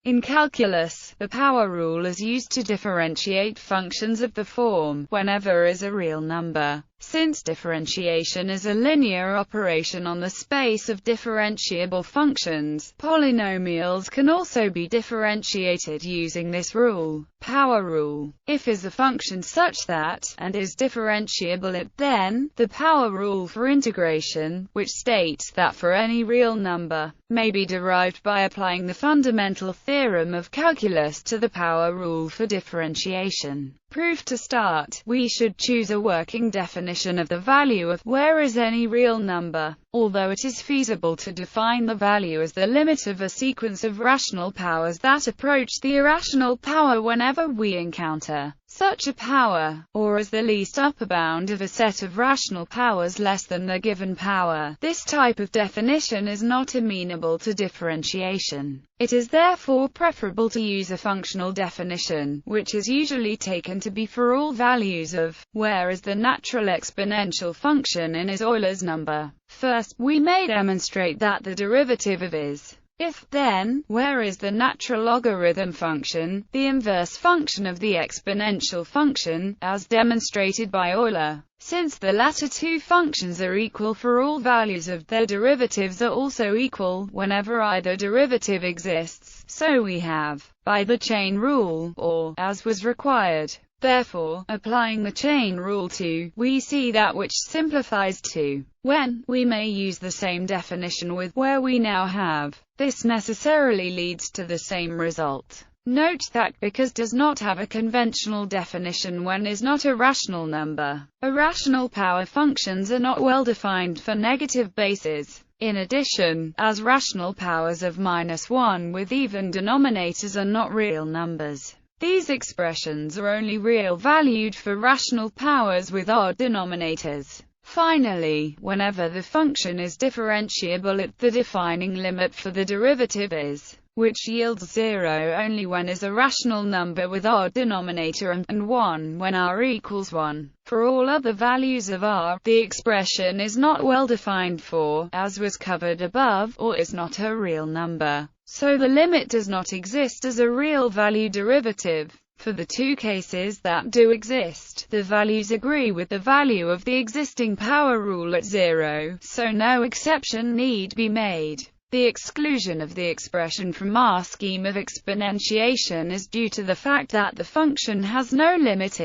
In calculus, the power rule is used to differentiate functions of the form whenever is a real number. Since differentiation is a linear operation on the space of differentiable functions, polynomials can also be differentiated using this rule. Power rule. If is a function such that, and is differentiable it, then, the power rule for integration, which states that for any real number, may be derived by applying the fundamental theorem of calculus to the power rule for differentiation. Proof to start. We should choose a working definition of the value of where is any real number. Although it is feasible to define the value as the limit of a sequence of rational powers that approach the irrational power whenever we encounter such a power, or as the least upper bound of a set of rational powers less than the given power, this type of definition is not amenable to differentiation. It is therefore preferable to use a functional definition, which is usually taken to be for all values of where is the natural exponential function in is Euler's number. First, we may demonstrate that the derivative of is, if, then, where is the natural logarithm function, the inverse function of the exponential function, as demonstrated by Euler. Since the latter two functions are equal for all values of their derivatives are also equal whenever either derivative exists, so we have, by the chain rule, or, as was required. Therefore, applying the chain rule to, we see that which simplifies to, when, we may use the same definition with where we now have. This necessarily leads to the same result. Note that because does not have a conventional definition when is not a rational number. Irrational power functions are not well defined for negative bases. In addition, as rational powers of -1 with even denominators are not real numbers, these expressions are only real valued for rational powers with odd denominators. Finally, whenever the function is differentiable at the defining limit for the derivative is, which yields 0 only when is a rational number with odd denominator and 1 when r equals 1. For all other values of r, the expression is not well defined for, as was covered above, or is not a real number. So the limit does not exist as a real value derivative. For the two cases that do exist, the values agree with the value of the existing power rule at 0, so no exception need be made. The exclusion of the expression from our scheme of exponentiation is due to the fact that the function has no limit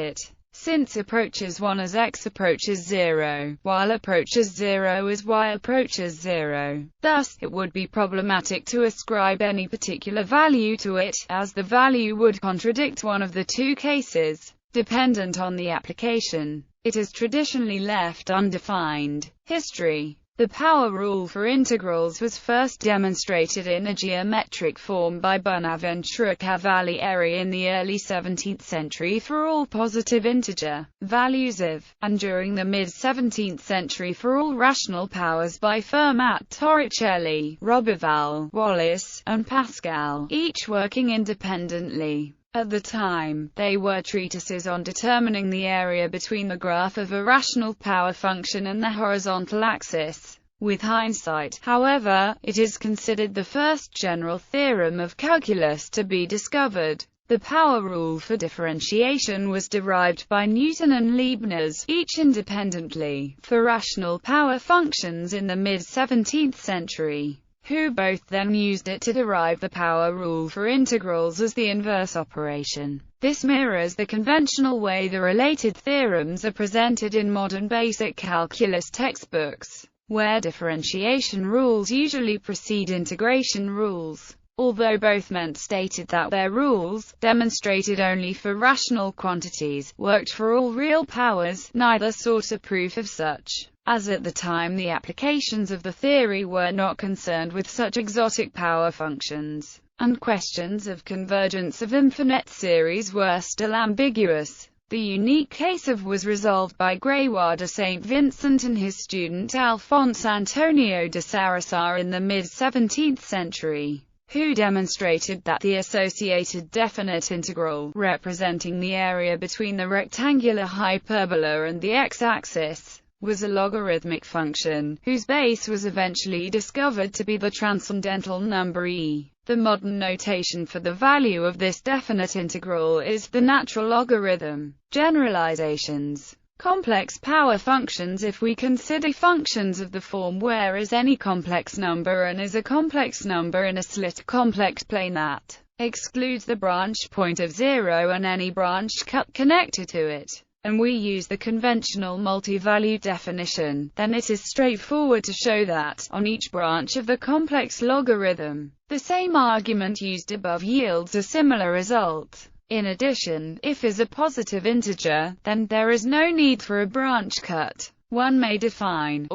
since approaches 1 as x approaches 0, while approaches 0 as y approaches 0. Thus, it would be problematic to ascribe any particular value to it, as the value would contradict one of the two cases. Dependent on the application, it is traditionally left undefined. History. The power rule for integrals was first demonstrated in a geometric form by Bonaventura Cavalieri in the early 17th century for all positive integer values of, and during the mid-17th century for all rational powers by Fermat, Torricelli, Roberval, Wallis, and Pascal, each working independently. At the time, they were treatises on determining the area between the graph of a rational power function and the horizontal axis. With hindsight, however, it is considered the first general theorem of calculus to be discovered. The power rule for differentiation was derived by Newton and Leibniz, each independently, for rational power functions in the mid-17th century, who both then used it to derive the power rule for integrals as the inverse operation. This mirrors the conventional way the related theorems are presented in modern basic calculus textbooks, where differentiation rules usually precede integration rules. Although both men stated that their rules, demonstrated only for rational quantities, worked for all real powers, neither sought a proof of such, as at the time the applications of the theory were not concerned with such exotic power functions, and questions of convergence of infinite series were still ambiguous. The unique case of was resolved by Grégoire de Saint Vincent and his student Alphonse Antonio de Sarasar in the mid-17th century, who demonstrated that the associated definite integral, representing the area between the rectangular hyperbola and the x-axis, was a logarithmic function, whose base was eventually discovered to be the transcendental number e. The modern notation for the value of this definite integral is the natural logarithm. Generalizations. Complex power functions. If we consider functions of the form where is any complex number and is a complex number in a slit complex plane that excludes the branch point of 0 and any branched cut connected to it, and we use the conventional multi-value definition, then it is straightforward to show that, on each branch of the complex logarithm, the same argument used above yields a similar result. In addition, if is a positive integer, then there is no need for a branch cut. One may define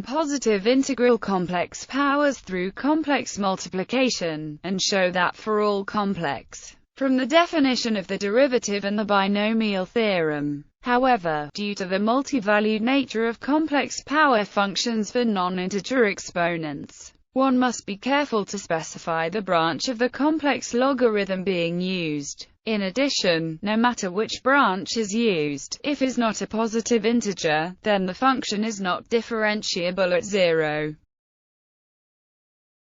positive integral complex powers through complex multiplication, and show that for all complex, from the definition of the derivative and the binomial theorem. However, due to the multi-valued nature of complex power functions for non-integer exponents, one must be careful to specify the branch of the complex logarithm being used. In addition, no matter which branch is used, if is not a positive integer, then the function is not differentiable at 0.